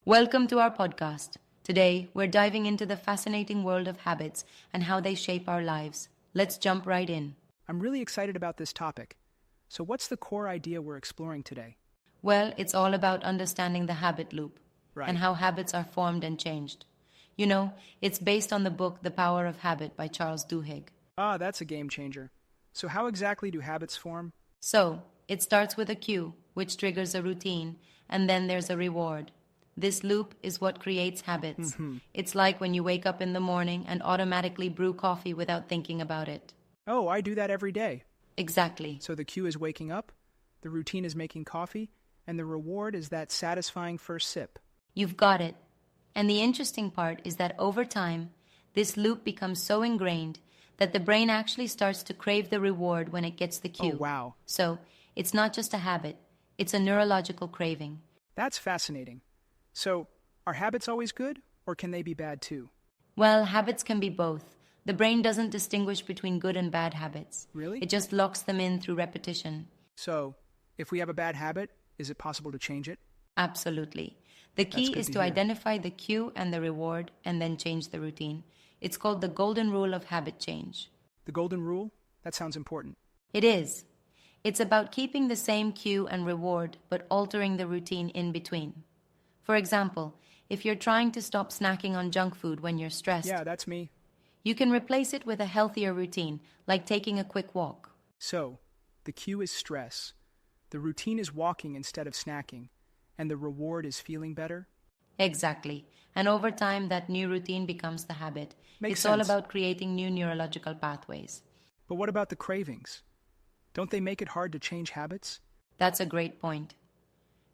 Welcome to our podcast. Today, we're diving into the fascinating world of habits and how they shape our lives. Let's jump right in. I'm really excited about this topic. So, what's the core idea we're exploring today? Well, it's all about understanding the habit loop and Right. how habits are formed and changed. You know, it's based on the book The Power of Habit by Charles Duhigg. Ah, that's a game changer. So, how exactly do habits form? So, it starts with a cue, which triggers a routine, and then there's a reward. This loop is what creates habits. It's like when you wake up in the morning and automatically brew coffee without thinking about it. Oh, I do that every day. Exactly. So, the cue is waking up, the routine is making coffee, and the reward is that satisfying first sip. You've got it. And the interesting part is that over time, this loop becomes so ingrained that the brain actually starts to crave the reward when it gets the Oh, cue. wow. So, it's not just a habit, it's a neurological craving. That's fascinating. So, are habits always good, or can they be bad too? Well, habits can be both. The brain doesn't distinguish between good and bad habits. Really? It just locks them in through repetition. So, if we have a bad habit, is it possible to change it? Absolutely. The key good is to to hear. identify the cue and the reward and then change the routine. It's called the golden rule of habit change. The golden rule? That sounds important. It is. It's about keeping the same cue and reward but altering the routine in between. For example, if you're trying to stop snacking on junk food when you're stressed, Yeah, that's me. you can replace it with a healthier routine, like taking a quick walk. So, the cue is stress, the routine is walking instead of snacking, and the reward is feeling better? Exactly. And over time, that new routine becomes the habit. Makes It's all sense. about creating new neurological pathways. But what about the cravings? Don't they make it hard to change habits? That's a great point.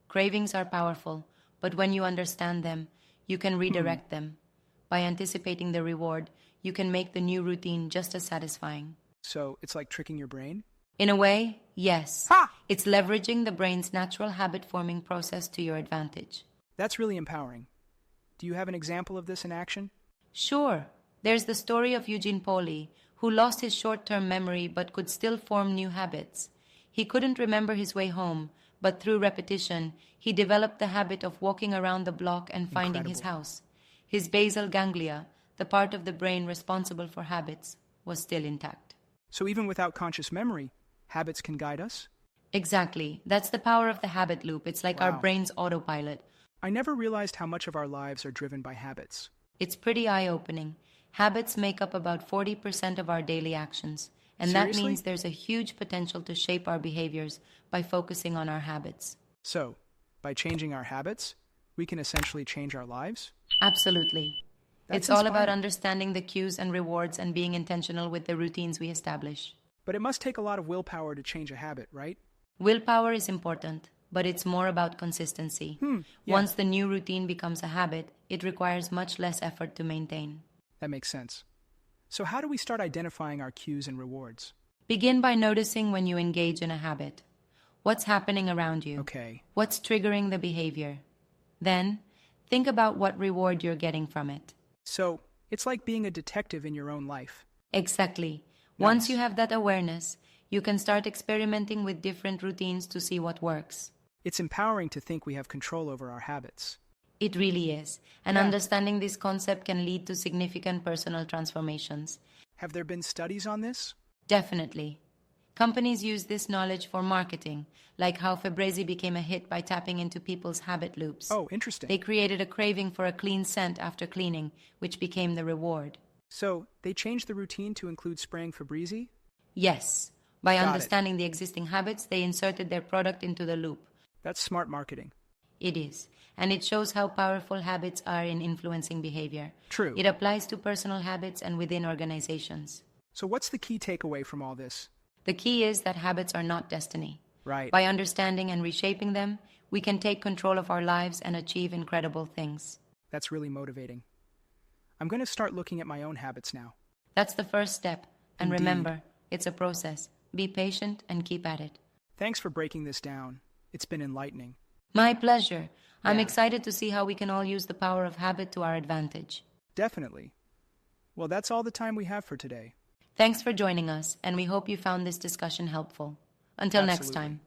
Cravings are powerful, but when you understand them, you can redirect them. By anticipating the reward, you can make the new routine just as satisfying. So, it's like tricking your brain? In a way, yes. Ha! It's leveraging the brain's natural habit forming process to your advantage. That's really empowering. Do you have an example of this in action? Sure, there's the story of Eugene Pauly, who lost his short term memory but could still form new habits. He couldn't remember his way home, but through repetition, he developed the habit of walking around the block and finding his Incredible. house. His basal ganglia, the part of the brain responsible for habits, was still intact. So, even without conscious memory, habits can guide us? Exactly. That's the power of the habit loop. It's like our Wow. brain's autopilot. I never realized how much of our lives are driven by habits. It's pretty eye-opening. Habits make up about 40% of our daily actions, and that Seriously? means there's a huge potential to shape our behaviors by focusing on our habits. So, by changing our habits, we can essentially change our lives? Absolutely. That's It's all about inspiring. understanding the cues and rewards and being intentional with the routines we establish. But it must take a lot of willpower to change a habit, right? Willpower is important, but it's more about consistency. Yeah. Once the new routine becomes a habit, it requires much less effort to maintain. That makes sense. So, how do we start identifying our cues and rewards? Begin by noticing when you engage in a habit. What's happening around you? Okay. What's triggering the behavior? Then, think about what reward you're getting from it. So, it's like being a detective in your own life. Exactly. Once Nice. you have that awareness, you can start experimenting with different routines to see what works. It's empowering to think we have control over our habits. It really is. And Yeah. understanding this concept can lead to significant personal transformations. Have there been studies on this? Definitely. Companies use this knowledge for marketing, like how Febreze became a hit by tapping into people's habit loops. Oh, interesting. They created a craving for a clean scent after cleaning, which became the reward. So, they changed the routine to include spraying Febreze? Yes, by Got it. understanding the existing habits, they inserted their product into the loop. That's smart marketing. It is, and it shows how powerful habits are in influencing behavior. True. It applies to personal habits and within organizations. So, what's the key takeaway from all this? The key is that habits are not destiny. Right. By understanding and reshaping them, we can take control of our lives and achieve incredible things. That's really motivating. I'm going to start looking at my own habits now. That's the first step. And Indeed. remember, it's a process. Be patient and keep at it. Thanks for breaking this down. It's been enlightening. My pleasure. I'm Yeah. excited to see how we can all use the power of habit to our advantage. Definitely. Well, that's all the time we have for today. Thanks for joining us, and we hope you found this discussion helpful. Until next Absolutely. time.